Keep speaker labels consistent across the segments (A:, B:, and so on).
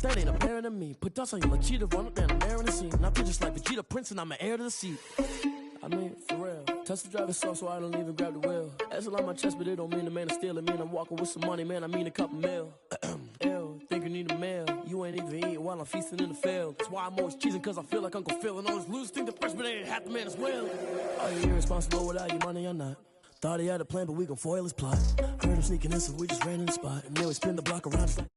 A: but that ain't apparent to me. Put dust on you like Cheetah, run up down, I'm airing the scene. I feel just like Vegeta Prince and I'm an heir to the seat. I mean, for real. Touch the driver's soft so I don't even grab the wheel. That's a lot on my chest, but it don't mean the man is stealing. Mean I'm walking with some money, man, I mean a couple mil. Ew, think you need a meal. You ain't even eating while I'm feasting in the field. That's why I'm always cheesing, cause I feel like Uncle Phil. And all those losers think the freshman ain't half the man as well. Are you irresponsible without your money or not? Thought he had a plan, but we gon' foil his plot. Heard him sneaking in, so we just ran in the spot. And then we spin the block around just like...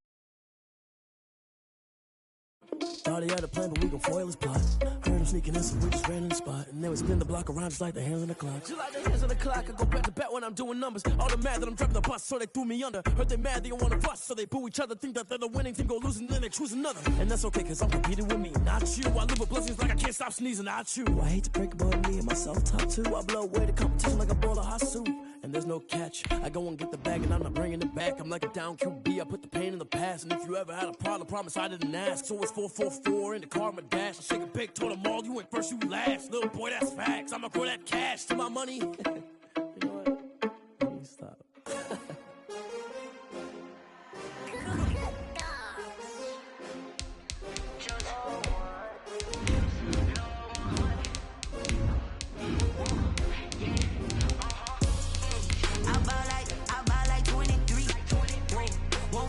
A: Thought he had a plan, but we gon' foil his plot. Heard him sneaking in, so we just ran in the spot. And then we spin the block around just like the hands on the clock. Just like the hands on the clock, I go back to back when I'm doing numbers. All the mad that I'm driving the bus, so they threw me under. Heard they mad, they don't wanna bust, so they boo each other. Think that they're the winning team, go losing, then they choose another. And that's okay, cause I'm competing with me, not you. I live with blessings like I can't stop sneezing, not you. I hate to break about me and myself top two. I blow away the competition like a bowl of hot soup. And there's no catch. I go and get the bag and I'm not bringing it back. I'm like a down QB, I put the pain in the past. And if you ever had a problem, promise I didn't ask. So it's 444 in the car, my dash. I shake a big, told them all, you went first, you last. Little boy, that's facts. I'ma grow that cash to my money. You know what? Let me stop.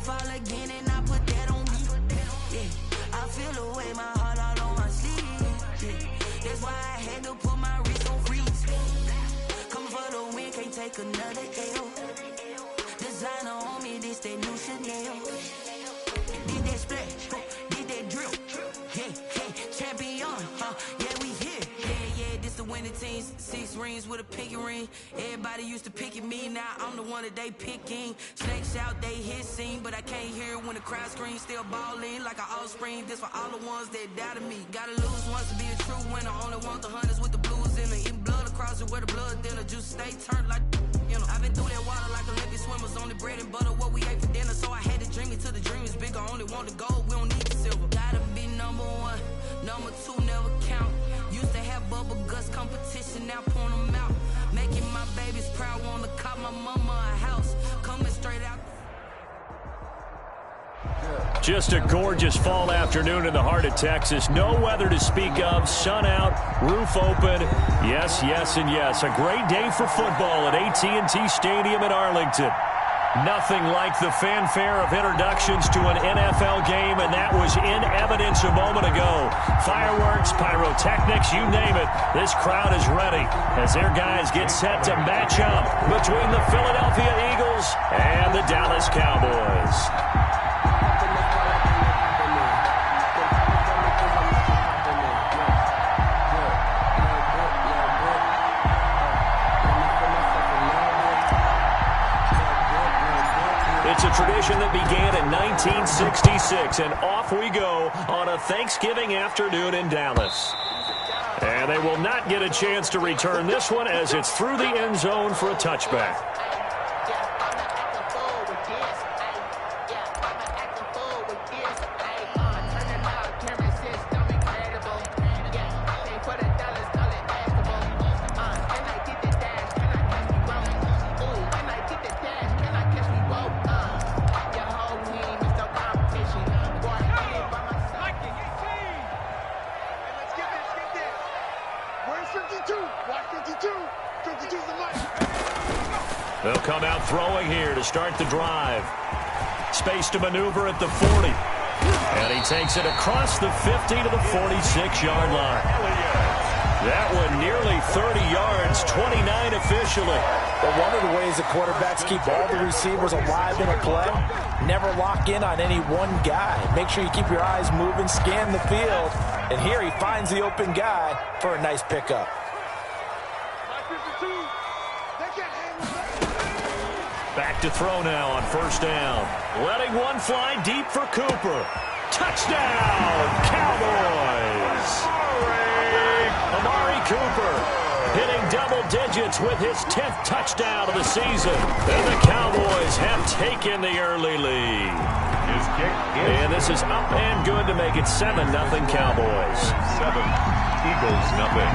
B: Fall again and I put that on me. Yeah, I feel away my heart all on my sleeve. Yeah, that's why I had to put my wrist on freeze. Coming for the win, can't take another L. Designer on me, this that new Chanel. Did that splash, did that drill. Yeah, champion, yeah, we here. Yeah, this the winning team. 6 rings with a pinky ring. Everybody used to pick at me, now I'm the one that they picking. Snakes out, they hit scene, but I can't hear it when the crowd screams. Still ballin' like an offspring. This for all the ones that doubted me. Gotta lose once to be a true winner. Only want the hunters with the blues in it. Eating blood across it where the blood dinner. Juice stay turned like, you know. I've been through that water like Olympic swimmers. Only bread and butter, what we ate for dinner. So I had to dream it till the dream is bigger. Only want the gold, we don't need the silver. Gotta be number 1, number 2 never count. Used to have bubble guts competition, now point them out. Making my babies proud, wanna cop my mama a house. Coming straight out.
C: Just a gorgeous fall afternoon in the heart of Texas. No weather to speak of. Sun out, roof open. Yes, yes, and yes. A great day for football at AT&T Stadium in Arlington. Nothing like the fanfare of introductions to an NFL game, and that was in evidence a moment ago. Fireworks, pyrotechnics, you name it. This crowd is ready as their guys get set to match up between the Philadelphia Eagles and the Dallas Cowboys. It's a tradition that began in 1966, and off we go on a Thanksgiving afternoon in Dallas. And they will not get a chance to return this one as it's through the end zone for a touchback. They'll come out throwing here to start the drive. Space to maneuver at the 40. And he takes it across the 50 to the 46-yard line. That one nearly 30 yards, 29 officially.
D: But one of the ways the quarterbacks keep all the receivers alive in a play, never lock in on any one guy. Make sure you keep your eyes moving, scan the field. And here he finds the open guy for a nice pickup.
C: Back to throw now on first down. Letting one fly deep for Cooper. Touchdown, Cowboys! Amari Cooper hitting double digits with his 10th touchdown of the season. And the Cowboys have taken the early lead. And this is up and good to make it 7-0 Cowboys.
E: 7, Eagles nothing.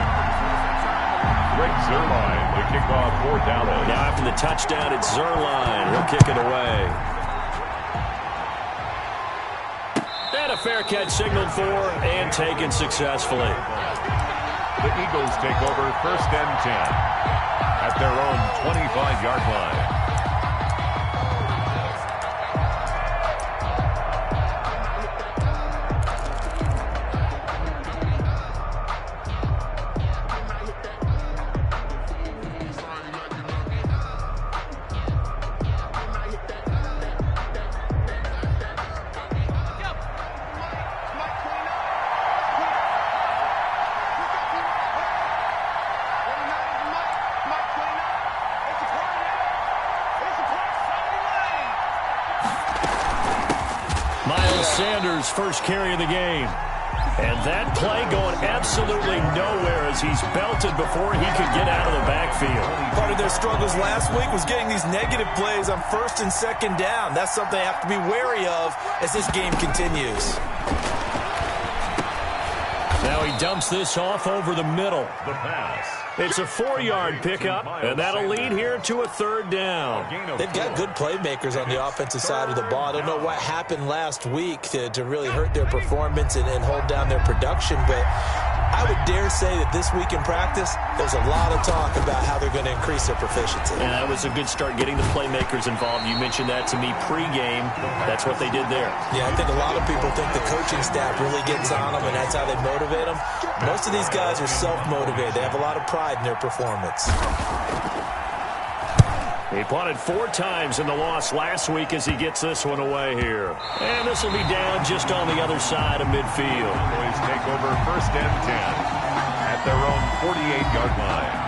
E: Rick Zerline, the kickoff for Dallas.
C: Now after the touchdown, it's Zerline. He'll kick it away. And a fair catch signaled for and taken successfully.
E: The Eagles take over 1st and 10 at their own 25-yard line.
C: Sanders' first carry of the game. And that play going absolutely nowhere as he's belted before he could get out of the backfield.
D: Part of their struggles last week was getting these negative plays on 1st and 2nd down. That's something they have to be wary of as this game continues.
C: Now he dumps this off over the middle.
E: The pass.
C: It's a 4-yard pickup, and that'll lead here to a 3rd down.
D: They've got good playmakers on the offensive side of the ball. I don't know what happened last week to really hurt their performance and hold down their production, but I would dare say that this week in practice, there's a lot of talk about how they're going to increase their proficiency.
C: And that was a good start getting the playmakers involved. You mentioned that to me pregame. That's what they did there.
D: Yeah, I think a lot of people think the coaching staff really gets on them, and that's how they motivate them. Most of these guys are self-motivated. They have a lot of pride in their performance.
C: He punted 4 times in the loss last week as he gets this one away here. And this will be down just on the other side of midfield.
E: Boys take over 1st and 10 at their own 48-yard line.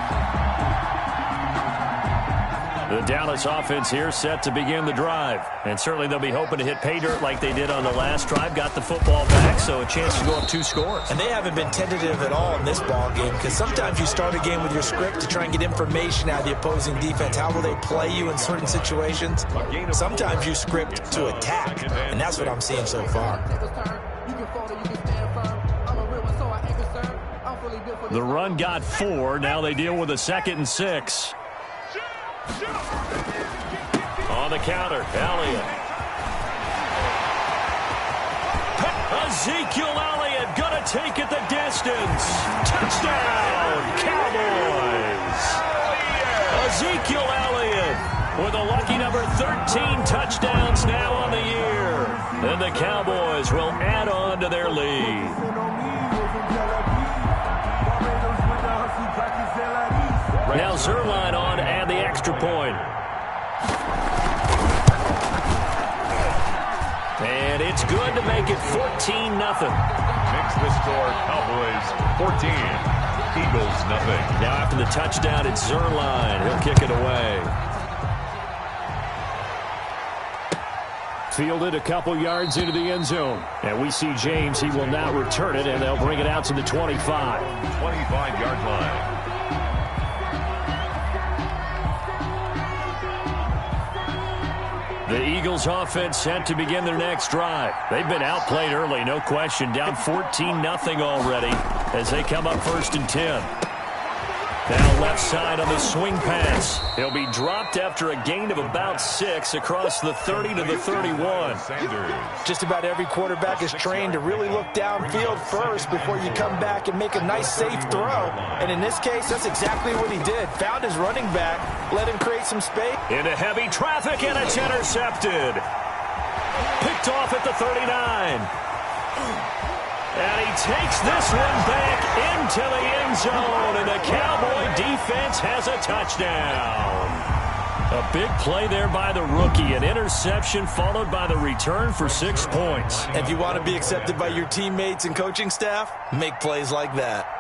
C: The Dallas offense here set to begin the drive. And certainly they'll be hoping to hit pay dirt like they did on the last drive. Got the football back, so a chance to go up 2 scores.
D: And they haven't been tentative at all in this ball game, because sometimes you start a game with your script to try and get information out of the opposing defense. How will they play you in certain situations? Sometimes you script to attack, and that's what I'm seeing so far.
C: The run got 4. Now they deal with a 2nd and 6. On the counter, Elliott. Ezekiel Elliott gonna take it the distance. Touchdown, Cowboys. Ezekiel Elliott with a lucky number 13 touchdowns now on the year. And the Cowboys will add on to their lead. Now Zerline on and the extra point. And it's good to make it 14-0.
E: Makes the score Cowboys 14, Eagles nothing.
C: Now after the touchdown, it's Zerline. He'll kick it away. Fielded a couple yards into the end zone. And we see James. He will now return it, and they'll bring it out to the 25.
E: 25-yard line.
C: The Eagles offense set to begin their next drive. They've been outplayed early, no question. Down 14-0 already as they come up 1st and 10. Now left side on the swing pass. He'll be dropped after a gain of about 6 across the 30 to the 31.
D: Just about every quarterback is trained to really look downfield first before you come back and make a nice, safe throw. And in this case, that's exactly what he did. Found his running back, let him create some space.
C: Into heavy traffic, and it's intercepted. Picked off at the 39. And he takes this one back into the end zone, and the Cowboy defense has a touchdown. A big play there by the rookie, an interception followed by the return for 6 points.
D: If you want to be accepted by your teammates and coaching staff, make plays like that.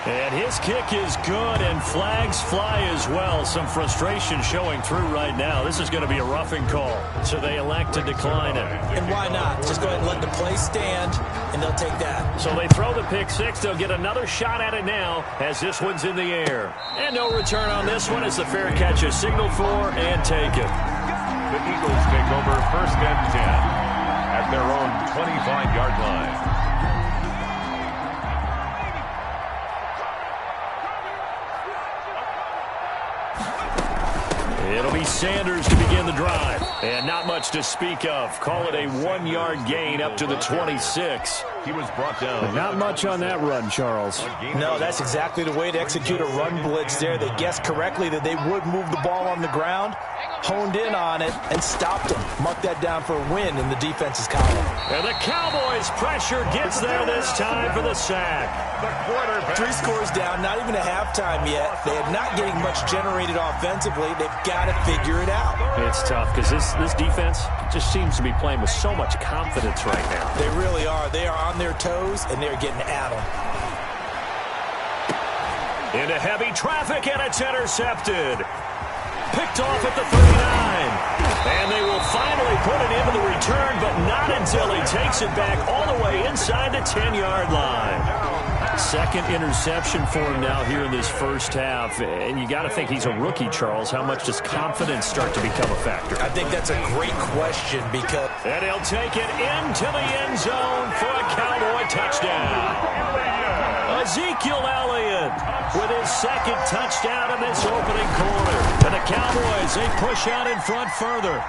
C: And his kick is good, and flags fly as well. Some frustration showing through right now. This is going to be a roughing call, so they elect to decline it.
D: And why not? Just go ahead and let the play stand, and they'll take that.
C: So they throw the pick 6. They'll get another shot at it now as this one's in the air. And no return on this one as the fair catch is signaled for and taken.
E: The Eagles take over 1st and 10 at their own 25-yard line.
C: It'll be Sanders to begin the drive. And not much to speak of. Call it a 1-yard gain up to the 26.
E: He was brought down.
C: Not much on that run, Charles.
D: No, that's exactly the way to execute a run blitz there. They guessed correctly that they would move the ball on the ground, honed in on it, and stopped them. Mark that down for a win in the defense's column.
C: And the Cowboys' pressure gets there this time for the sack.
E: The quarterback.
D: 3 scores down, not even a halftime yet. They are not getting much generated offensively. They've got to figure it out.
C: It's tough because this defense just seems to be playing with so much confidence right now.
D: They really are. They are on their toes, and they're getting at them.
C: Into heavy traffic, and it's intercepted. Picked off at the 39. And they will finally put it into the return, but not until he takes it back all the way inside the 10-yard line. Second interception for him now here in this first half. And you got to think he's a rookie, Charles. How much does confidence start to become a factor?
D: I think that's a great question because...
C: And he'll take it into the end zone for a Cowboy touchdown. Ezekiel Elliott with his second touchdown in this opening quarter. And the Cowboys, they push out in front further.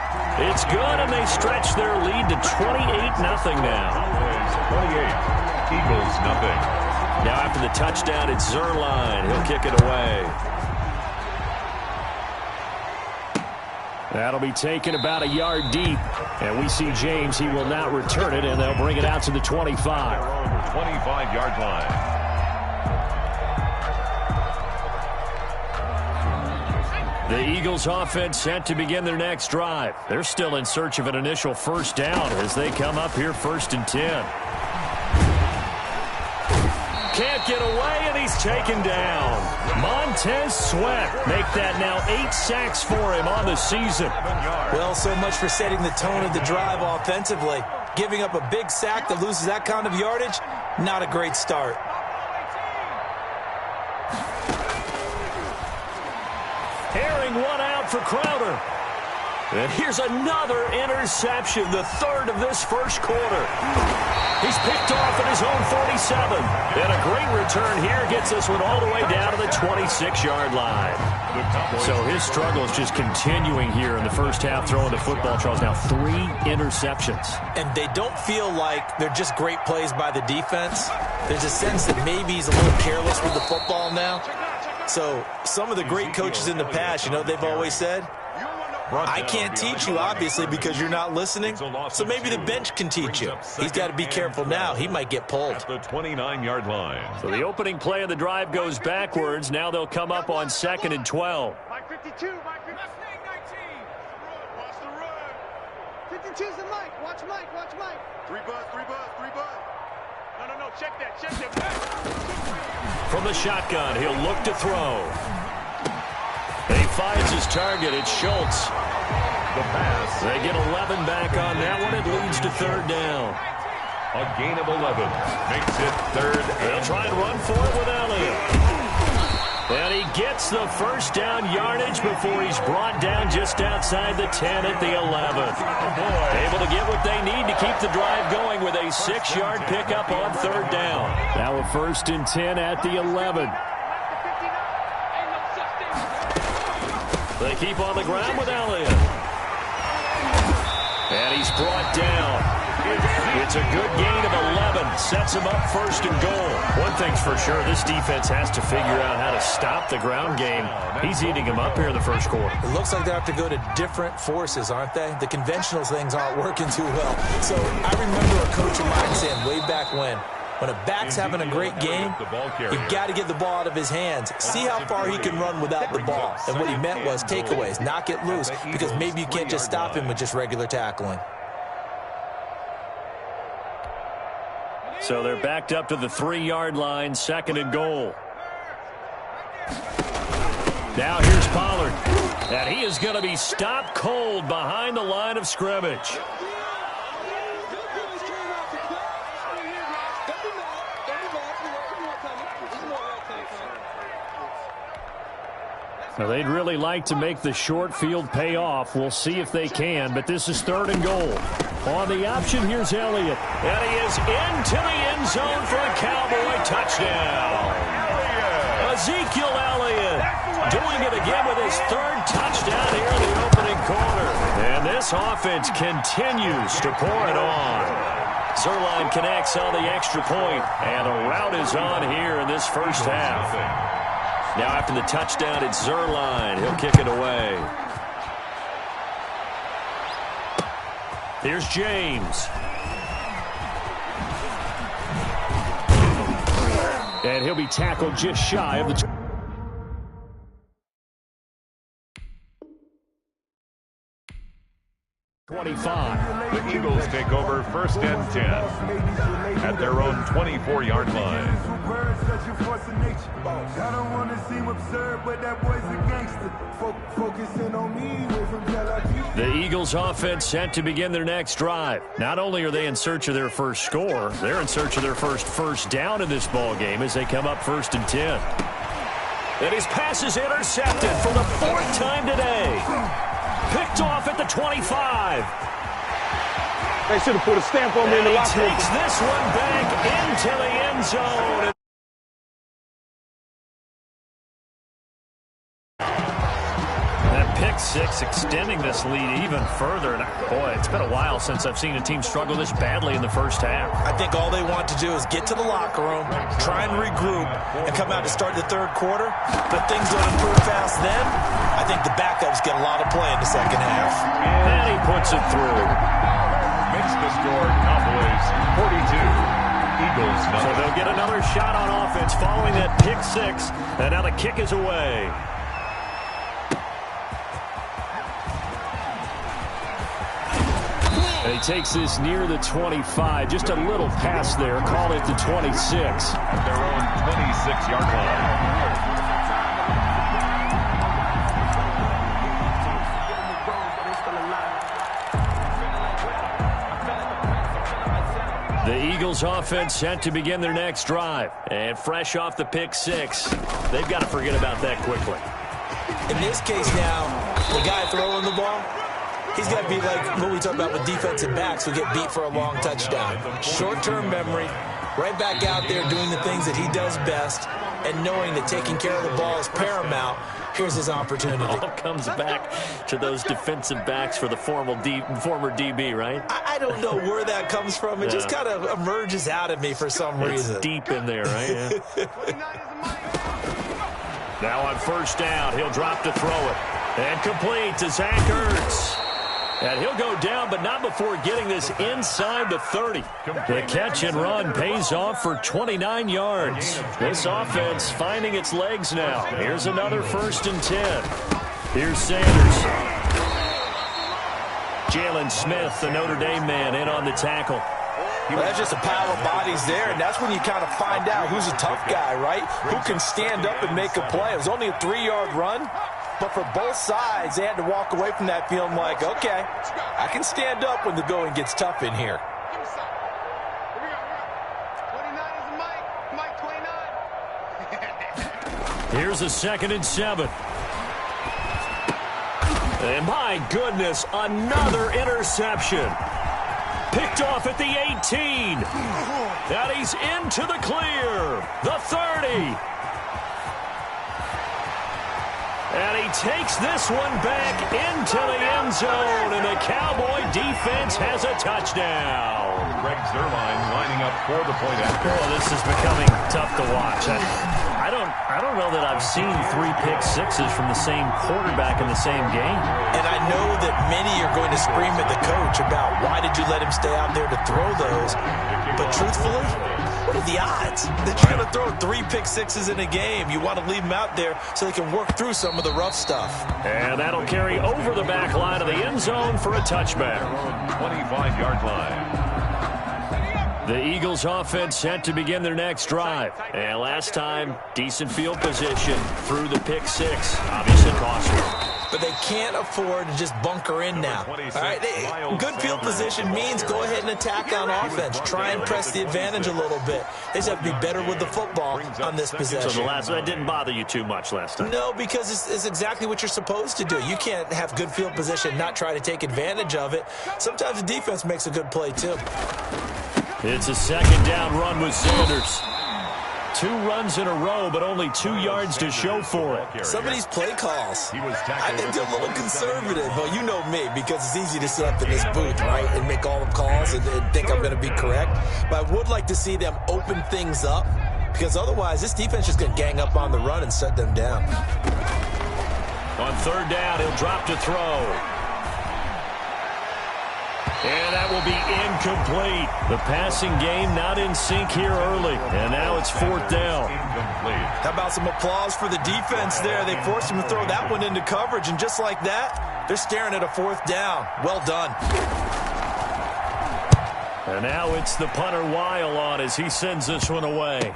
C: It's good, and they stretch their lead to 28-0 now.
E: 28, Eagles nothing.
C: Now after the touchdown, it's Zerline. He'll kick it away. That'll be taken about a yard deep. And we see James. He will not return it, and they'll bring it out to the 25.
E: 25-yard line.
C: The Eagles offense set to begin their next drive. They're still in search of an initial first down as they come up here 1st and 10. Can't get away, and he's taken down. Montez Sweat make that now 8 sacks for him on the season.
D: Well, so much for setting the tone of the drive offensively. Giving up a big sack that loses that kind of yardage, not a great start.
C: Herring one out for Crowder. And here's another interception, the third of this first quarter. He's picked off at his own 47. And a great return here gets this one all the way down to the 26-yard line. So his struggle is just continuing here in the first half, throwing the football. Charles, now 3 interceptions.
D: And they don't feel like they're just great plays by the defense. There's a sense that maybe he's a little careless with the football now. So some of the great coaches in the past, you know, they've always said, I can't teach you, obviously, because you're not listening. So maybe the bench can teach you. He's got to be careful now. He might get pulled.
E: At the 29-yard line.
C: So the opening play of the drive goes backwards. Now they'll come up on 2nd and 12.
F: Mike 52, Mike 19. Watch the run. 52's the Mike. Watch Mike, watch Mike. 3 buzz. No, check that.
C: From the shotgun, he'll look to throw. He finds his target. It's Schultz.
E: The pass.
C: They get 11 back on that one. It leads to 3rd down.
E: A gain of 11. Makes it 3rd.
C: They'll try and run for it with Elliott. And he gets the first down yardage before he's brought down just outside the 10 at the 11. Able to get what they need to keep the drive going with a 6-yard pickup on 3rd down. Now a 1st and 10 at the 11. They keep on the ground with Elliott. And he's brought down. It's a good gain of 11. Sets him up 1st and goal. One thing's for sure, this defense has to figure out how to stop the ground game. He's eating him up here in the first quarter.
D: It looks like they have to go to different forces, aren't they? The conventional things aren't working too well. So I remember a coach of mine saying way back when a back's having a great game, you've got to get the ball out of his hands. See how far he can run without the ball. And what he meant was takeaways, knock it loose, because maybe you can't just stop him with just regular tackling.
C: So they're backed up to the 3-yard line, 2nd and goal. Now here's Pollard. And he is going to be stopped cold behind the line of scrimmage. Now they'd really like to make the short field pay off. We'll see if they can, but this is 3rd and goal. On the option, here's Elliott. And he is into the end zone for a Cowboy touchdown. Ezekiel Elliott doing it again with his 3rd touchdown here in this offense continues to pour it on. Zerline connects on the extra point, and a rout is on here in this first half. Now after the touchdown, it's Zerline. He'll kick it away. Here's James. And he'll be tackled just shy of the 25.
E: The Eagles take over 1st and 10 at their own 24-yard line.
G: I don't want to seem absurd, but that boy's a gangster. Focusing on me, away from
C: the Eagles offense set to begin their next drive. Not only are they in search of their first score, they're in search of their first down in this ball game as they come up 1st and 10. And his pass is intercepted for the 4th time today. Picked off at the 25.
H: They should have put a stamp on me in the locker room.
C: He takes this one back into the end zone. That pick six extending this lead even further. And boy, it's been a while since I've seen a team struggle this badly in the first half.
D: I think all they want to do is get to the locker room, try and regroup, and come out to start the 3rd quarter. But things don't improve fast then. I think the backups get a lot of play in the second half.
C: And he puts it through.
E: Makes the score Cowboys 42. Eagles nothing.
C: So they'll get another shot on offense following that pick six. And now the kick is away. And he takes this near the 25. Just a little pass there. Call it the 26.
E: At their own 26-yard line.
C: The Eagles offense set to begin their next drive. And fresh off the pick six, they've got to forget about that quickly.
D: In this case now, the guy throwing the ball, he's got to be like what we talk about with defensive backs who get beat for a long touchdown. Short-term memory, right back out there doing the things that he does best, and knowing that taking care of the ball is paramount. Here's his opportunity.
C: All comes back to those defensive backs for the former DB, right?
D: I don't know where that comes from. It just kind of emerges out of me for some reason.
C: It's deep in there, right? Yeah. Now on 1st down, he'll drop to throw it. And complete to Zach Ertz. And he'll go down, but not before getting this inside the 30. The catch and run pays off for 29 yards. This offense finding its legs now. Here's another 1st and 10. Here's Sanders. Jalen Smith, the Notre Dame man, in on the tackle.
D: Well, that's just a pile of bodies there, and that's when you kind of find out who's a tough guy, right? Who can stand up and make a play. It was only a 3-yard run. But for both sides, they had to walk away from that feeling like, okay, I can stand up when the going gets tough in here.
F: 29 is Mike.
C: Here's a 2nd and 7. And my goodness, another interception. Picked off at the 18. And he's into the clear. The 30. And he takes this one back into the end zone, and the Cowboy defense has a touchdown.
E: Greg Zerline lining up for the point after.
C: Oh, this is becoming tough to watch. I don't know that I've seen 3 pick sixes from the same quarterback in the same game.
D: And I know that many are going to scream at the coach about why did you let him stay out there to throw those. But truthfully, what are the odds that you're going to throw 3 pick sixes in a game? You want to leave them out there so they can work through some of the rough stuff.
C: And that'll carry over the back line of the end zone for a touchback.
E: 25-yard line.
C: The Eagles offense set to begin their next drive. And last time, decent field position through the pick six. Obviously costly.
D: But they can't afford to just bunker in now. All right, good field position means go ahead and attack on offense. Try and press the advantage a little bit. They just have to be better with the football on this possession.
C: So that didn't bother you too much last time?
D: No, because it's exactly what you're supposed to do. You can't have good field position and not try to take advantage of it. Sometimes the defense makes a good play, too.
C: It's a 2nd down run with Sanders. 2 runs in a row, but only 2 yards to show for it.
D: Some of these play calls, I think they're a little conservative. But you know me, because it's easy to sit up in this booth, right, and make all the calls and think I'm going to be correct. But I would like to see them open things up, because otherwise this defense is just going to gang up on the run and shut them down.
C: On 3rd down, he'll drop to throw. And that will be incomplete. The passing game not in sync here early. And now it's 4th down.
D: How about some applause for the defense there? They forced him to throw that one into coverage, and just like that, they're staring at a 4th down. Well done.
C: And now it's the punter Weil on as he sends this one away.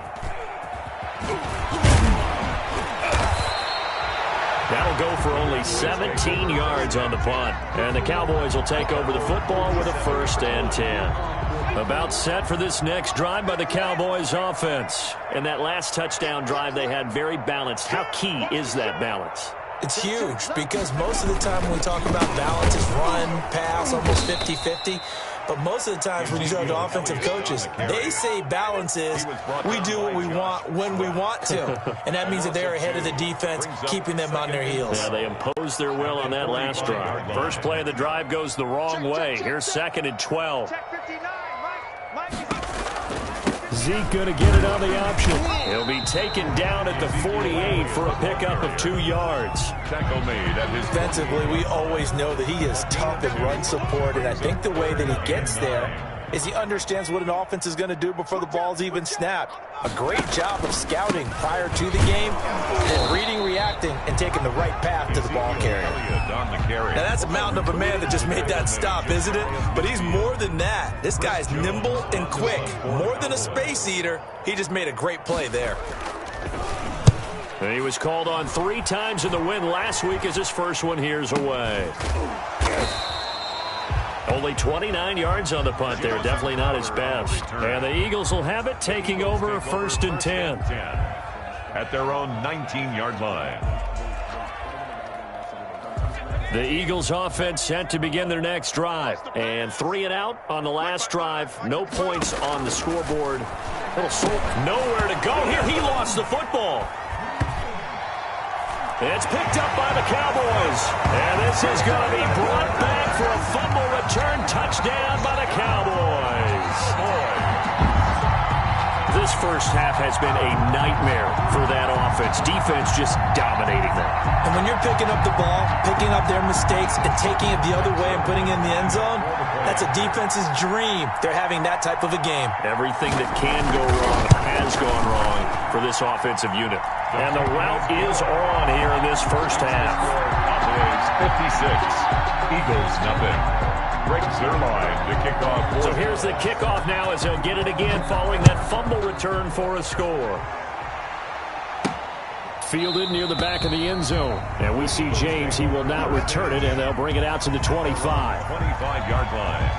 C: That'll go for only 17 yards on the punt. And the Cowboys will take over the football with a 1st and 10. About set for this next drive by the Cowboys offense. And that last touchdown drive they had very balanced. How key is that balance?
D: It's huge, because most of the time when we talk about balance, it's run, pass, almost 50-50. But most of the times when you talk to offensive coaches, they say balance is we do what we want when we want to. And that means that they're ahead of the defense, keeping them on their heels.
C: Yeah, they imposed their will on that last drive. First play of the drive goes the wrong way. Here's 2nd and 12. Zeke going to get it on the option. He'll be taken down at the 48 for a pickup of 2 yards.
D: Defensively, we always know that he is tough in run support, and I think the way that he gets there is he understands what an offense is going to do before the ball's even snapped. A great job of scouting prior to the game, then reading, reacting, and taking the right path to the ball carrier. Now that's a mountain of a man that just made that stop, isn't it? But he's more than that. This guy's nimble and quick. More than a space eater, he just made a great play there.
C: And he was called on 3 times in the win last week as his first one here's away. Only 29 yards on the punt there. Definitely not his best. And the Eagles will have it, taking over 1st and 10.
E: At their own 19-yard line.
C: The Eagles offense set to begin their next drive. And 3 and out on the last drive. No points on the scoreboard. Nowhere to go here. He lost the football. It's picked up by the Cowboys. And this is going to be brought back for a fumble return touchdown by the Cowboys. This first half has been a nightmare for that offense. Defense just dominating them.
D: And when you're picking up the ball, picking up their mistakes, and taking it the other way and putting it in the end zone, that's a defense's dream. They're having that type of a game. Everything that can go wrong has gone wrong for this offensive unit.
C: And the route is on here in this first half.
E: Cowboys 56, Eagles nothing. Breaks their line to kick off.
C: So here's the kickoff now as they'll get it again following that fumble return for a score. Fielded near the back of the end zone. And we see James. He will not return it, and they'll bring it out to the 25.
E: 25-yard line.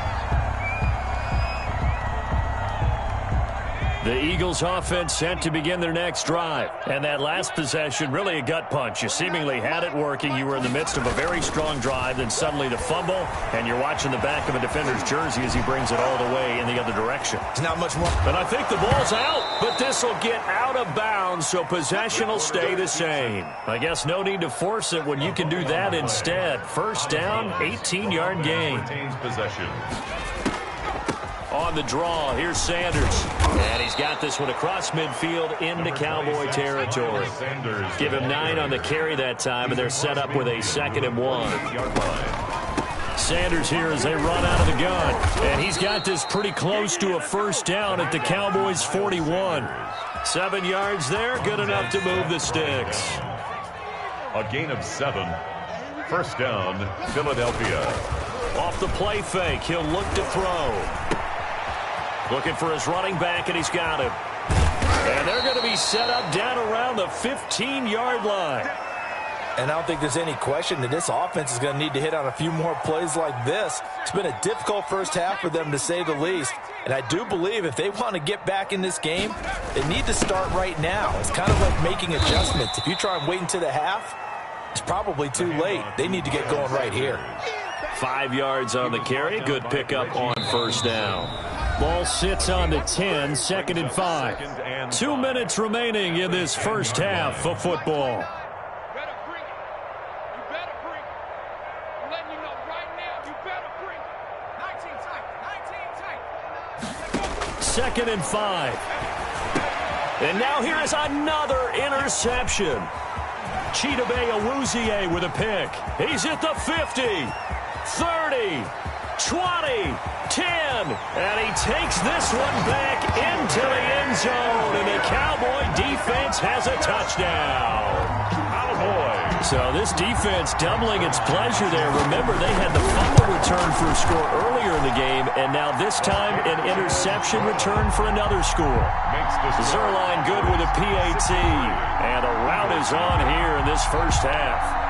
C: The Eagles offense set to begin their next drive. And that last possession, really a gut punch. You seemingly had it working. You were in the midst of a very strong drive. Then suddenly the fumble. And you're watching the back of a defender's jersey as he brings it all the way in the other direction.
D: It's not much more.
C: And I think the ball's out. But this will get out of bounds, so possession will stay the same. I guess no need to force it when you can do that instead. First down, 18-yard gain.
E: Retains possession.
C: On the draw, here's Sanders. And he's got this one across midfield into Cowboy territory. Give him 9 on the carry that time, and they're set up with a 2nd and 1. Sanders here as they run out of the gun. And he's got this pretty close to a first down at the Cowboys' 41. 7 yards there, good enough to move the sticks.
E: A gain of 7. First down, Philadelphia.
C: Off the play fake, he'll look to throw. Looking for his running back, and he's got him. And they're going to be set up down around the 15-yard line.
D: And I don't think there's any question that this offense is going to need to hit on a few more plays like this. It's been a difficult first half for them, to say the least. And I do believe if they want to get back in this game, they need to start right now. It's kind of like making adjustments. If you try and wait until the half, it's probably too late. They need to get going right here.
C: 5 yards on the carry. Good pickup on first down. Ball sits on the 10, 2nd and 5.
E: and
C: 2 minutes remaining in this first half of football.
F: Better bring it. You better bring it. I'm letting you know right now, you better bring it. 19 tight. 19 tight.
C: 2nd and 5. And now here is another interception. Chidobe Awuzie with a pick. He's at the 50, 30, 20, 10, and he takes this one back into the end zone, and the Cowboy defense has a touchdown. Cowboys. So this defense doubling its pleasure there. Remember, they had the fumble return for a score earlier in the game, and now this time an interception return for another score. Zerline good with a PAT, and a rout is on here in this first half.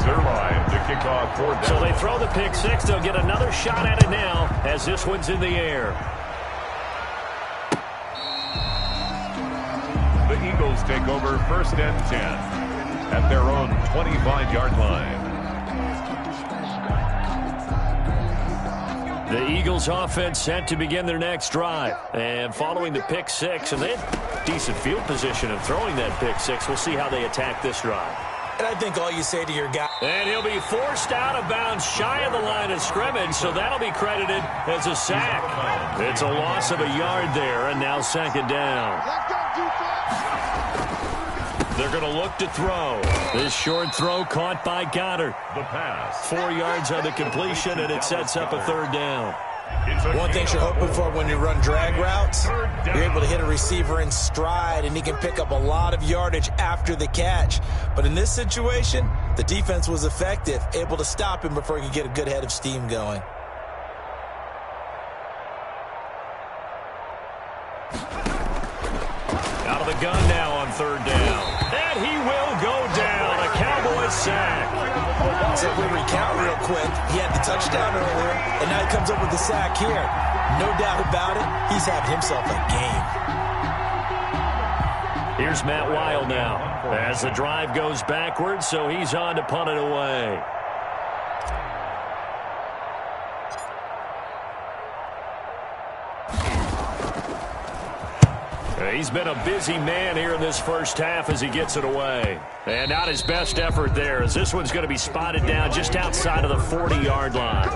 E: Zerline to kick off 4th down.
C: So they throw the pick six. They'll get another shot at it now as this one's in the air.
E: The Eagles take over 1st and 10 at their own 25-yard line.
C: The Eagles offense set to begin their next drive. And following the pick six, and they had decent field position of throwing that pick six. We'll see how they attack this drive.
D: And I think all you say to your guy.
C: And he'll be forced out of bounds shy of the line of scrimmage, so that'll be credited as a sack. It's a loss of a yard there, and now 2nd down. They're going to look to throw. This short throw caught by Goddard.
E: The pass.
C: 4 yards on the completion, and it sets up a 3rd down.
D: One thing you're hoping for when you run drag routes, you're able to hit a receiver in stride, and he can pick up a lot of yardage after the catch. But in this situation, the defense was effective, able to stop him before he could get a good head of steam going.
C: Out of the gun now on 3rd down. And he will go down. A Cowboys sack.
D: So if we recount real quick, he had the touchdown earlier, and now he comes up with the sack here. No doubt about it, he's having himself a game.
C: Here's Matt Weil now as the drive goes backwards, so he's on to punt it away. He's been a busy man here in this first half as he gets it away. And not his best effort there, as this one's going to be spotted down just outside of the 40-yard line.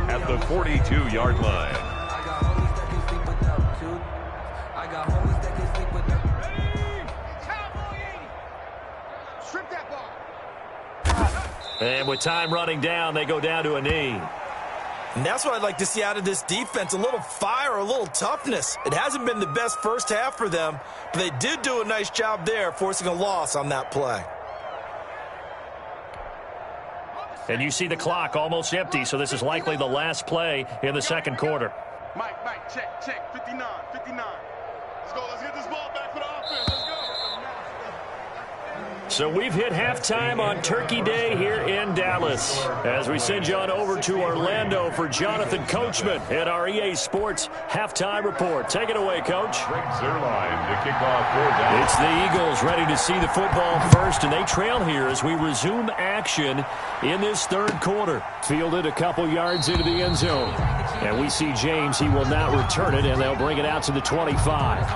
E: At the 42-yard line.
F: Strip that ball.
C: And with time running down, they go down to a knee.
D: And that's what I'd like to see out of this defense, a little fire, a little toughness. It hasn't been the best first half for them, but they did do a nice job there, forcing a loss on that play.
C: And you see the clock almost empty, so this is likely the last play in the 2nd quarter.
F: Mike, check, 59. Let's go, let's get this ball back for the offense, let's go.
C: So we've hit halftime on Turkey Day here in Dallas as we send you on over to Orlando for Jonathan Coachman at our EA Sports Halftime Report. Take it away, Coach.
E: Zerline to kick off 4th down.
C: It's the Eagles ready to see the football first, and they trail here as we resume action in this 3rd quarter. Fielded a couple yards into the end zone. And we see James. He will not return it, and they'll bring it out to the 25.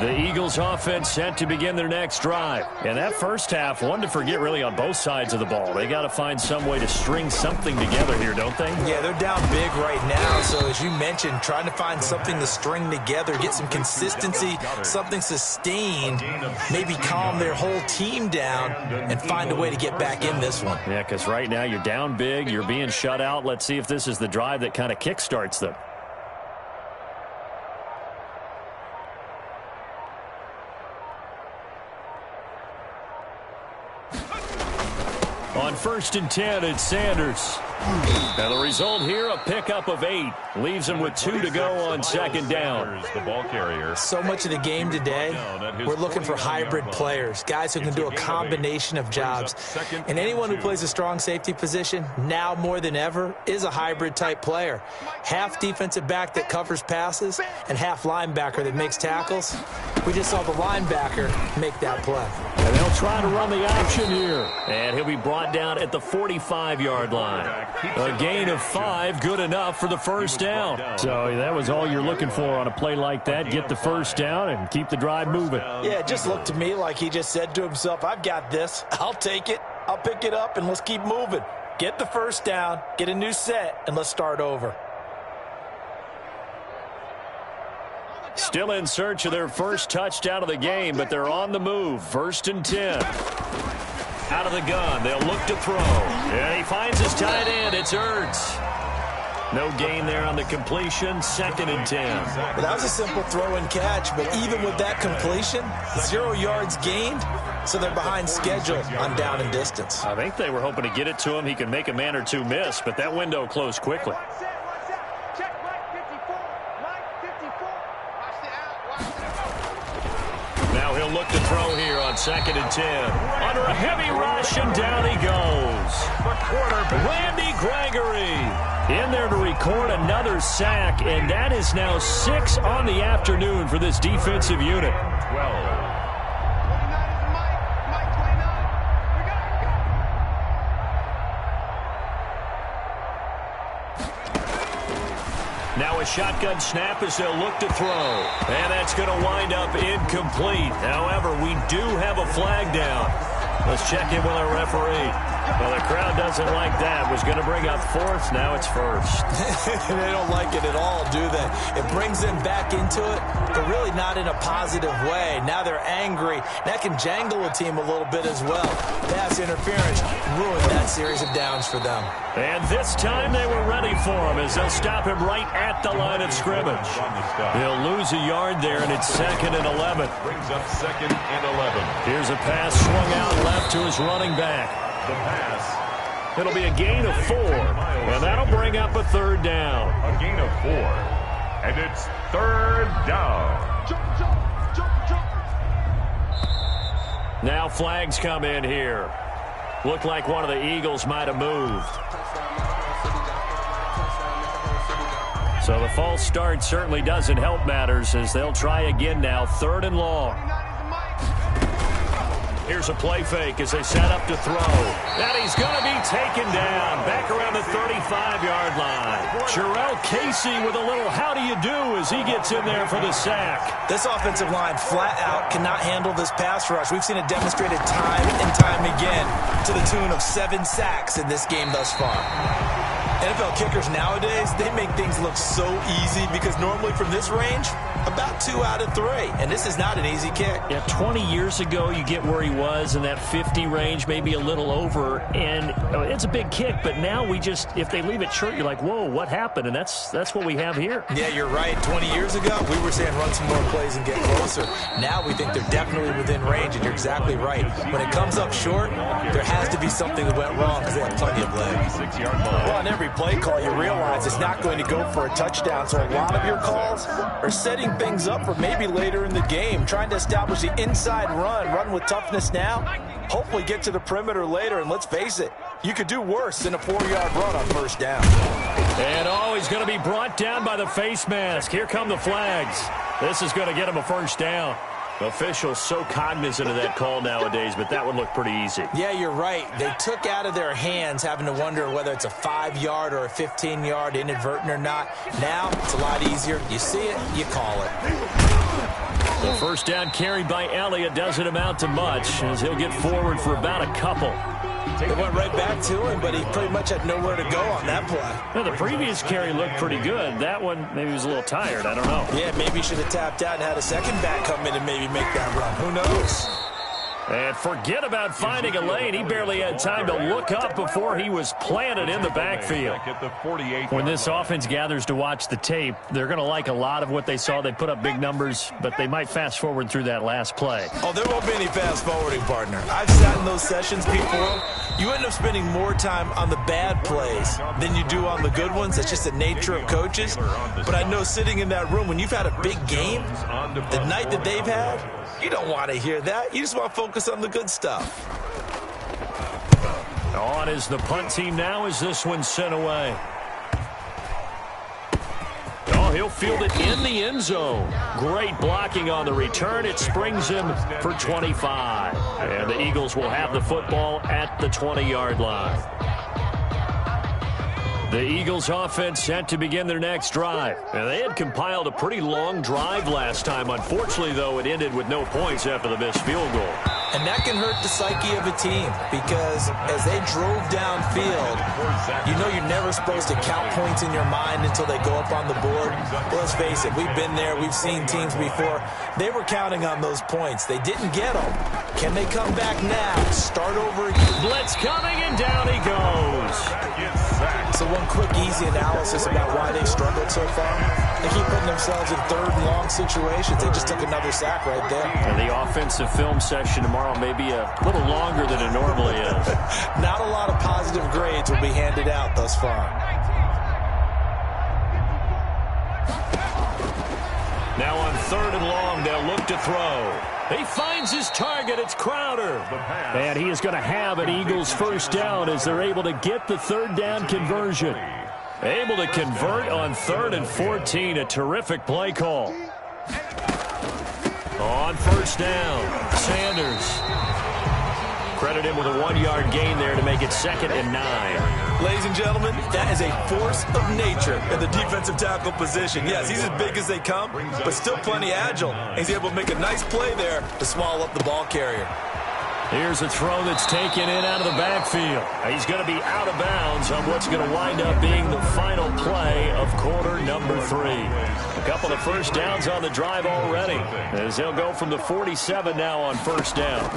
C: The Eagles offense set to begin their next drive. And that first half, one to forget really on both sides of the ball. They got to find some way to string something together here, don't they?
D: Yeah, they're down big right now. So as you mentioned, trying to find something to string together, get some consistency, something sustained, maybe calm their whole team down and find a way to get back in this one.
C: Yeah, because right now you're down big, you're being shut out. Let's see if this is the drive that kind of kickstarts them. On 1st and 10, it's Sanders. And the result here, a pickup of 8. Leaves him with 2 to go on second down.
E: The ball carrier.
D: So much of the game today, we're looking for hybrid players, guys who can do a combination of jobs. And anyone who plays a strong safety position, now more than ever, is a hybrid-type player. Half defensive back that covers passes and half linebacker that makes tackles. We just saw the linebacker make that play.
C: And they'll try to run the option here. And he'll be brought down at the 45-yard line. A gain of 5, good enough for the first down. So that was all you're looking for on a play like that. Get the first down and keep the drive moving.
D: Yeah, it just looked to me like he just said to himself, I've got this. I'll take it. I'll pick it up, and let's keep moving. Get the first down, get a new set, and let's start over.
C: Still in search of their first touchdown of the game, but they're on the move. 1st and 10. Out of the gun. They'll look to throw. And he finds his tight end. It's Ertz. No gain there on the completion. 2nd and 10.
D: Well, that was a simple throw and catch, but even with that completion, 0 yards gained, so they're behind schedule on down and distance.
C: I think they were hoping to get it to him. He could make a man or two miss, but that window closed quickly. Now he'll look to throw here on 2nd and 10. Under a heavy rush, and down he goes. Randy Gregory in there to record another sack, and that is now 6 on the afternoon for this defensive unit.
E: 12.
C: Now a shotgun snap as they'll look to throw. And that's going to wind up incomplete. However, we do have a flag down. Let's check in with our referee. Well, the crowd doesn't like that. Was going to bring up 4th. Now it's 1st.
D: They don't like it at all, do they? It brings them back into it, but really not in a positive way. Now they're angry. That can jangle a team a little bit as well. Pass interference ruined that series of downs for them.
C: And this time they were ready for him as they'll stop him right at the line of scrimmage. He'll lose a yard there, and it's 2nd and 11.
E: Brings up 2nd and 11.
C: Here's a pass swung out left to his running back.
E: The pass.
C: It'll be a gain of 4, and that'll bring up a 3rd down.
E: A gain of 4. And it's 3rd down.
C: Now flags come in here. Looked like one of the Eagles might have moved. So the false start certainly doesn't help matters as they'll try again now. 3rd and long. Here's a play fake as they set up to throw. And he's going to be taken down back around the 35-yard line. Jarrell Casey with a little how do you do as he gets in there for the sack.
D: This offensive line flat out cannot handle this pass rush. We've seen it demonstrated time and time again to the tune of 7 sacks in this game thus far. NFL kickers nowadays, they make things look so easy because normally from this range, about 2 out of 3. And this is not an easy kick.
C: Yeah, 20 years ago, you get where he was in that 50 range, maybe a little over. And it's a big kick, but now we just, if they leave it short, you're like, whoa, what happened? And that's what we have here.
D: Yeah, you're right. 20 years ago, we were saying run some more plays and get closer. Now we think they're definitely within range, and you're exactly right. When it comes up short, there has to be something that went wrong because they have plenty of legs.
E: 6-yard line.
D: Well, on every play call, you realize it's not going to go for a touchdown. So a lot of your calls are setting things up for maybe later in the game, trying to establish the inside run with toughness now, hopefully get to the perimeter later, and let's face it, you could do worse than a 4-yard run on 1st down.
C: And he's going to be brought down by the face mask. Here come the flags. This is going to get him a 1st down. Officials so cognizant of that call nowadays, but that would look pretty easy.
D: Yeah, you're right. They took out of their hands having to wonder whether it's a 5-yard or a 15-yard inadvertent or not. Now, it's a lot easier. You see it, you call it.
C: The 1st down carried by Elliott doesn't amount to much as he'll get forward for about a couple.
D: They went right back to him, but he pretty much had nowhere to go on that play.
C: Well, the previous carry looked pretty good. That one, maybe he was a little tired. I don't know.
D: Yeah, maybe he should have tapped out and had a second back come in and maybe make that run. Who knows?
C: And forget about finding a lane. He barely had time to look up before he was planted in the backfield. When this offense gathers to watch the tape, they're going to like a lot of what they saw. They put up big numbers, but they might fast forward through that last play.
D: Oh, there won't be any fast forwarding, partner. I've sat in those sessions before. You end up spending more time on the bad plays than you do on the good ones. That's just the nature of coaches. But I know sitting in that room, when you've had a big game, the night that they've had, you don't want to hear that. You just want to focus on the good stuff.
C: On is the punt team now as this one's sent away. Oh, he'll field it in the end zone. Great blocking on the return. It springs him for 25. And the Eagles will have the football at the 20-yard line. The Eagles offense set to begin their next drive. And they had compiled a pretty long drive last time. Unfortunately, though, it ended with no points after the missed field goal.
D: And that can hurt the psyche of a team because as they drove downfield, you know you're never supposed to count points in your mind until they go up on the board. Well, let's face it, we've been there. We've seen teams before. They were counting on those points. They didn't get them. Can they come back now? Start over again.
C: Blitz coming, and down he goes.
D: So one quick, easy analysis about why they've struggled so far. They keep putting themselves in third and long situations. They just took another sack right there.
C: And the offensive film session tomorrow may be a little longer than it normally is.
D: Not a lot of positive grades will be handed out thus far.
C: Now on third and long, they'll look to throw. He finds his target. It's Crowder. And he is going to have an Eagles first down as they're able to get the third down conversion. Able to convert on 3rd and 14. A terrific play call. On first down, Sanders. Credit him with a 1-yard gain there to make it 2nd and 9.
D: Ladies and gentlemen, that is a force of nature in the defensive tackle position. Yes, he's as big as they come, but still plenty agile. He's able to make a nice play there to swallow up the ball carrier.
C: Here's a throw that's taken in out of the backfield. He's going to be out of bounds on what's going to wind up being the final play of quarter number 3. A couple of first downs on the drive already, as they'll go from the 47 now on first down.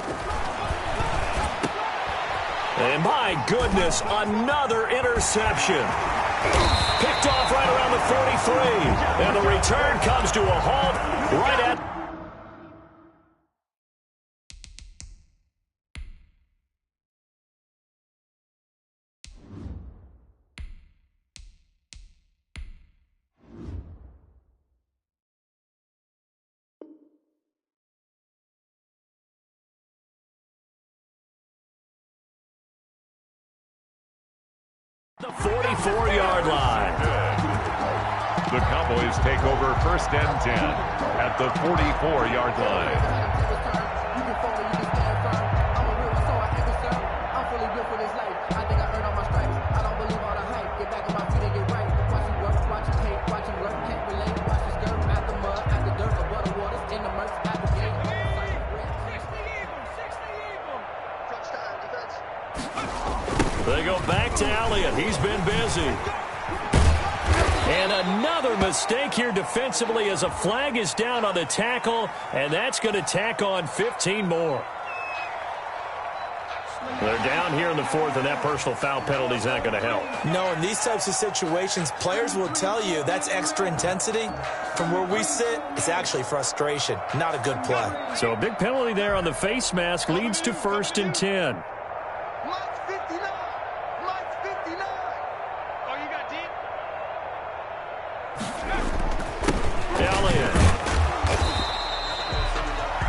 C: And my goodness, another interception. Picked off right around the 43. And the return comes to a halt right at the 44-yard line.
E: The Cowboys take over 1st and 10 at the 44-yard line.
C: They go back to Elliott. He's been busy. And another mistake here defensively as a flag is down on the tackle, and that's going to tack on 15 more. They're down here in the 4th, and that personal foul penalty is not going to help.
D: No, in these types of situations, players will tell you that's extra intensity. From where we sit, it's actually frustration, not a good play.
C: So a big penalty there on the face mask leads to 1st and 10.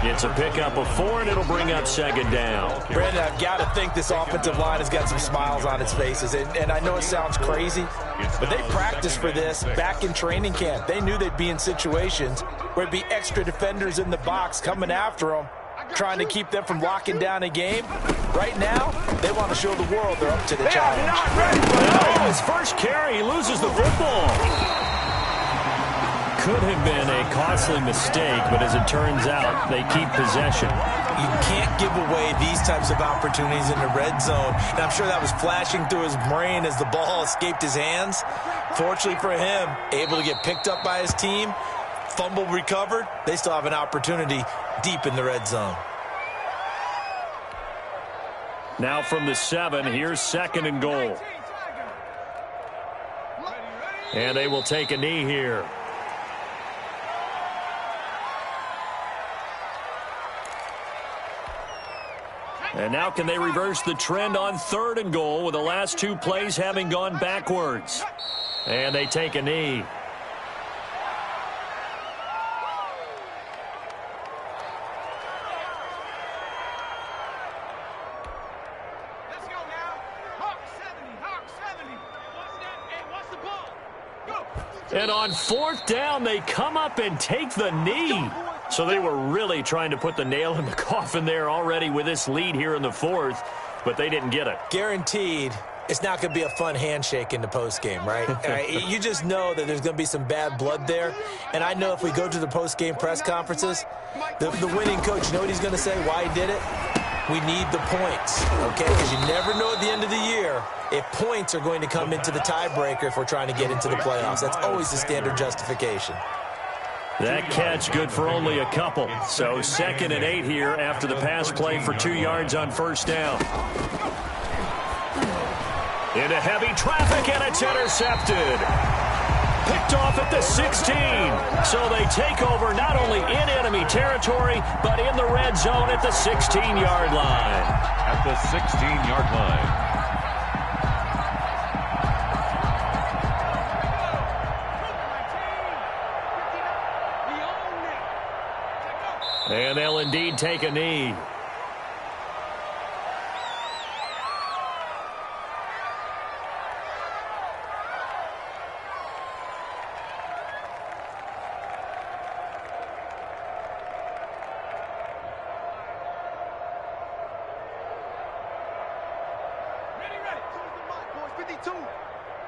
C: It's a pickup of 4, and it'll bring up 2nd down.
D: Brandon, I've got to think this offensive line has got some smiles on its faces. And I know it sounds crazy, but they practiced for this back in training camp. They knew they'd be in situations where it'd be extra defenders in the box coming after them, trying to keep them from locking down a game. Right now, they want to show the world they're up to the challenge.
C: Not ready for his first carry. He loses the football. Could have been a costly mistake, but as it turns out, they keep possession.
D: You can't give away these types of opportunities in the red zone. And I'm sure that was flashing through his brain as the ball escaped his hands. Fortunately for him, able to get picked up by his team, fumble recovered. They still have an opportunity deep in the red zone.
C: Now from the 7, here's 2nd and goal. And they will take a knee here. And now can they reverse the trend on 3rd and goal with the last 2 plays having gone backwards? And they take a knee.
F: Let's go now. Hawk 70, Hawk 70. What's that? Hey, what's the ball? Go.
C: And on 4th down, they come up and take the knee. So they were really trying to put the nail in the coffin there already with this lead here in the 4th, but they didn't get it.
D: Guaranteed it's not going to be a fun handshake in the postgame, right? You just know that there's going to be some bad blood there. And I know if we go to the postgame press conferences, the winning coach, you know what he's going to say, why he did it? We need the points, okay? Because you never know at the end of the year if points are going to come into the tiebreaker if we're trying to get into the playoffs. That's always the standard justification.
C: That catch good for only a couple. So 2nd and 8 here after the pass play for 2 yards on 1st down. Into heavy traffic, and it's intercepted. Picked off at the 16. So they take over not only in enemy territory, but in the red zone at the 16-yard line.
E: At the 16-yard line.
C: And they'll indeed take a knee.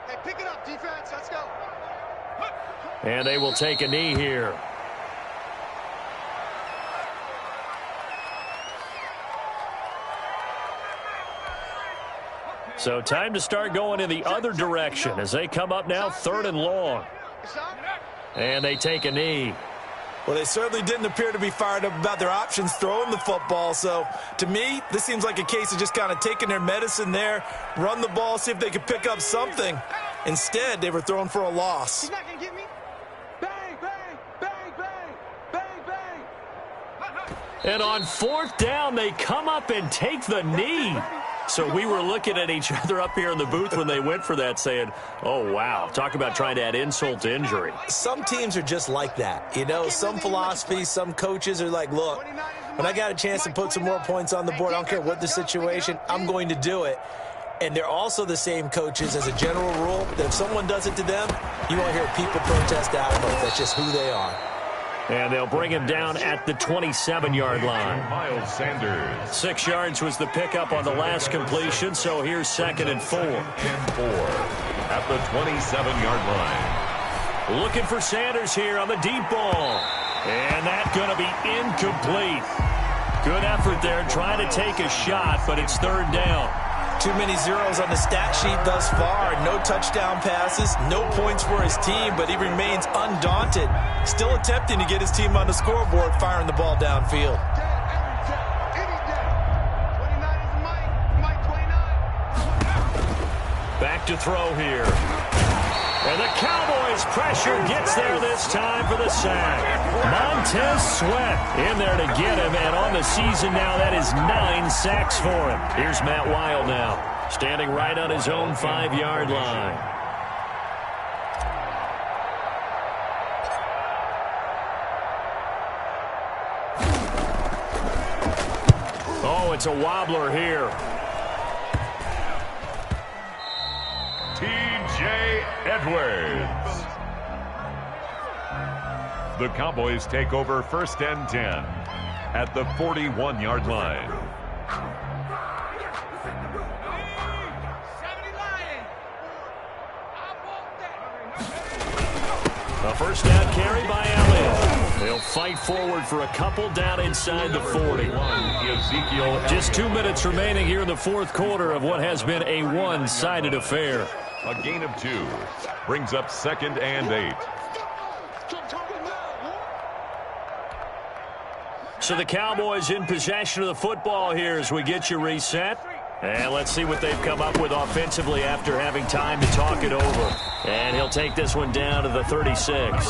F: Hey, pick it up, defense. Let's go.
C: And they will take a knee here. So time to start going in the other direction as they come up now 3rd and long. And they take a knee.
D: Well, they certainly didn't appear to be fired up about their options throwing the football. So, to me, this seems like a case of just kind of taking their medicine there, run the ball, see if they could pick up something. Instead, they were throwing for a loss.
F: He's not going to get me. Bang, bang, bang, bang, bang, bang.
C: And on 4th down, they come up and take the knee. So we were looking at each other up here in the booth when they went for that saying, oh, wow, talk about trying to add insult to injury.
D: Some teams are just like that. You know, some philosophies, some coaches are like, look, when I got a chance to put some more points on the board, I don't care what the situation, I'm going to do it. And they're also the same coaches as a general rule that if someone does it to them, you won't hear people protest out of it. That's just who they are.
C: And they'll bring him down at the 27-yard line.
E: Miles Sanders.
C: 6 yards was the pickup on the last completion, so here's 2nd and 4.
E: At the 27-yard line.
C: Looking for Sanders here on the deep ball. And that's going to be incomplete. Good effort there trying to take a shot, but it's 3rd down.
D: Too many zeros on the stat sheet thus far. No touchdown passes, no points for his team, but he remains undaunted. Still attempting to get his team on the scoreboard, firing the ball downfield.
C: Back to throw here. And the Cowboys pressure gets there this time for the sack. Montez Sweat in there to get him, and on the season now, that is 9 sacks for him. Here's Matt Weil now, standing right on his own 5-yard line. Oh, it's a wobbler here.
E: T.J. Edwards. The Cowboys take over 1st and 10 at the 41-yard line.
C: A 1st down carry by Elliott. They'll fight forward for a couple down inside the 40. Just 2 minutes remaining here in the 4th quarter of what has been a one-sided affair.
E: A gain of 2 brings up 2nd and 8.
C: So the Cowboys in possession of the football here as we get you reset. And let's see what they've come up with offensively after having time to talk it over. And he'll take this one down to the 36.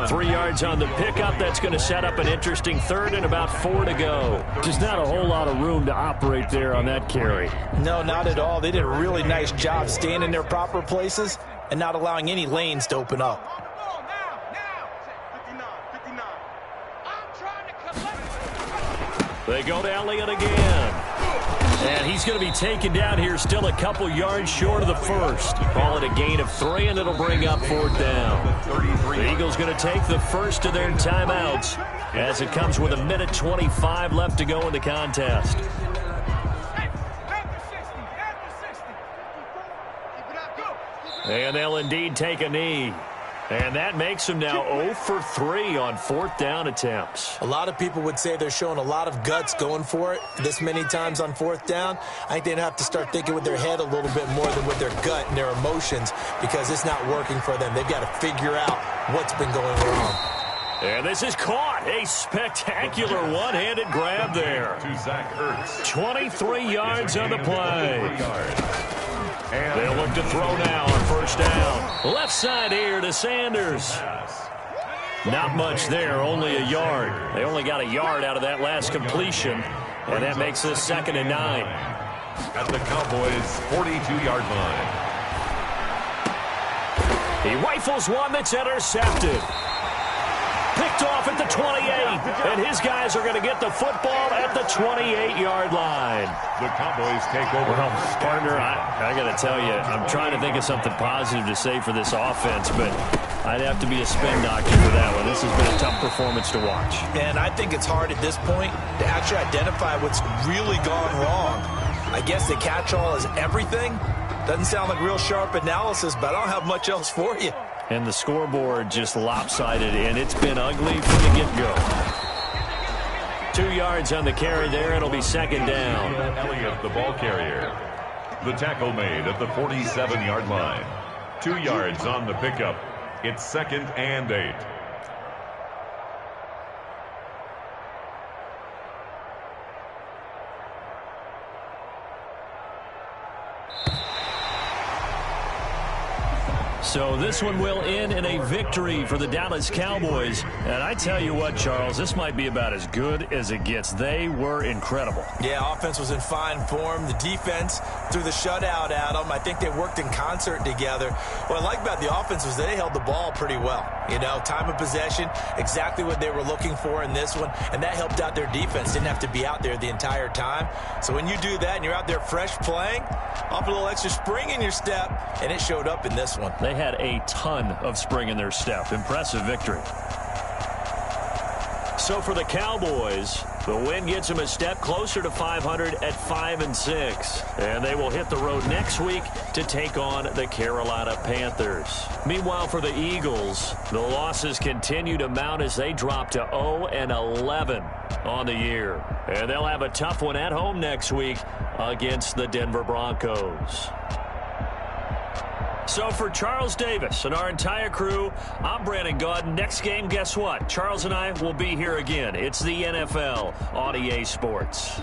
C: 3 yards on the pickup. That's going to set up an interesting third and about 4 to go.
I: Just not a whole lot of room to operate there on that carry.
D: No, not at all. They did a really nice job staying in their proper places and not allowing any lanes to open up.
C: They go to Elliott again. And he's going to be taken down here, still a couple yards short of the first. Call it a gain of 3, and it'll bring up 4th down. The Eagles going to take the first of their timeouts as it comes with 1:25 left to go in the contest. And they'll indeed take a knee. And that makes them now 0 for 3 on 4th down attempts.
D: A lot of people would say they're showing a lot of guts going for it this many times on 4th down. I think they'd have to start thinking with their head a little bit more than with their gut and their emotions because it's not working for them. They've got to figure out what's been going wrong.
C: And this is caught. A spectacular one-handed grab there. 23 yards on the play. They'll look to throw now on 1st down. Left side here to Sanders. Not much there, only a yard. They only got a yard out of that last completion, and that makes this 2nd and 9.
E: At the Cowboys' 42-yard line.
C: He rifles one that's intercepted. Picked off at the 28, and his guys are going to get the football at the 28-yard line.
E: The Cowboys take over.
C: Well, partner, I got to tell you, I'm trying to think of something positive to say for this offense, but I'd have to be a spin doctor for that one. This has been a tough performance to watch.
D: And I think it's hard at this point to actually identify what's really gone wrong. I guess the catch-all is everything. Doesn't sound like real sharp analysis, but I don't have much else for you.
C: And the scoreboard just lopsided, and it's been ugly from the get-go. 2 yards on the carry there. It'll be 2nd down.
E: Elliott, the ball carrier. The tackle made at the 47-yard line. 2 yards on the pickup. It's 2nd and 8.
C: So this one will end in a victory for the Dallas Cowboys. And I tell you what, Charles, this might be about as good as it gets. They were incredible.
D: Yeah, offense was in fine form. The defense threw the shutout at them. I think they worked in concert together. What I like about the offense was they held the ball pretty well. You know, time of possession, exactly what they were looking for in this one. And that helped out their defense. Didn't have to be out there the entire time. So when you do that and you're out there fresh playing, off a little extra spring in your step, and it showed up in this one.
C: They had a ton of spring in their step. Impressive victory. So for the Cowboys, the win gets them a step closer to 500 at 5-6. And they will hit the road next week to take on the Carolina Panthers. Meanwhile, for the Eagles, the losses continue to mount as they drop to 0-11 on the year. And they'll have a tough one at home next week against the Denver Broncos. So for Charles Davis and our entire crew, I'm Brandon Gaudin. Next game, guess what? Charles and I will be here again. It's the NFL on EA Sports.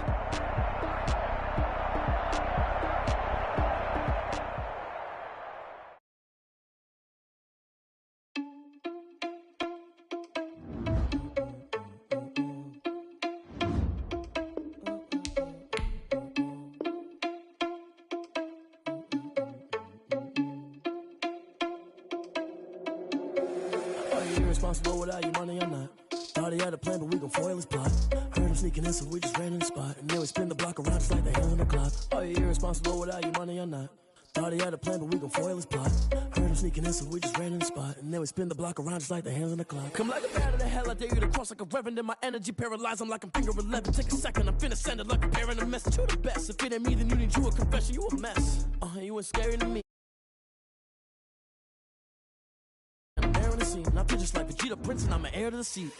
A: Irresponsible without your money, I'm not. Thought he had a plan, but we gon' foil his plot. Heard him sneaking in, so we just ran in the spot. And then we spin the block around just like the hands on the clock. Are you irresponsible without your money, I'm not. Thought he had a plan, but we gon' foil his plot. Heard him sneaking in, so we just ran in the spot. And then we spin the block around just like the hands on the clock. Come like a bat of the hell, I dare you to cross like a reverend. And my energy paralyzed, I'm like I'm finger 11. Take a second, I'm finna send it like a parent a message. You the best, if it ain't me, then you need you a confession. You a mess, you ain't scary to me. I feel just like Vegeta Prince and I'm an heir to the seat.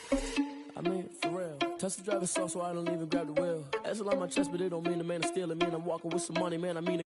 A: I mean, for real. Touch the driver's soft so I don't even grab the wheel. That's a lot on my chest, but it don't mean the man is stealing me. And I'm walking with some money, man. I mean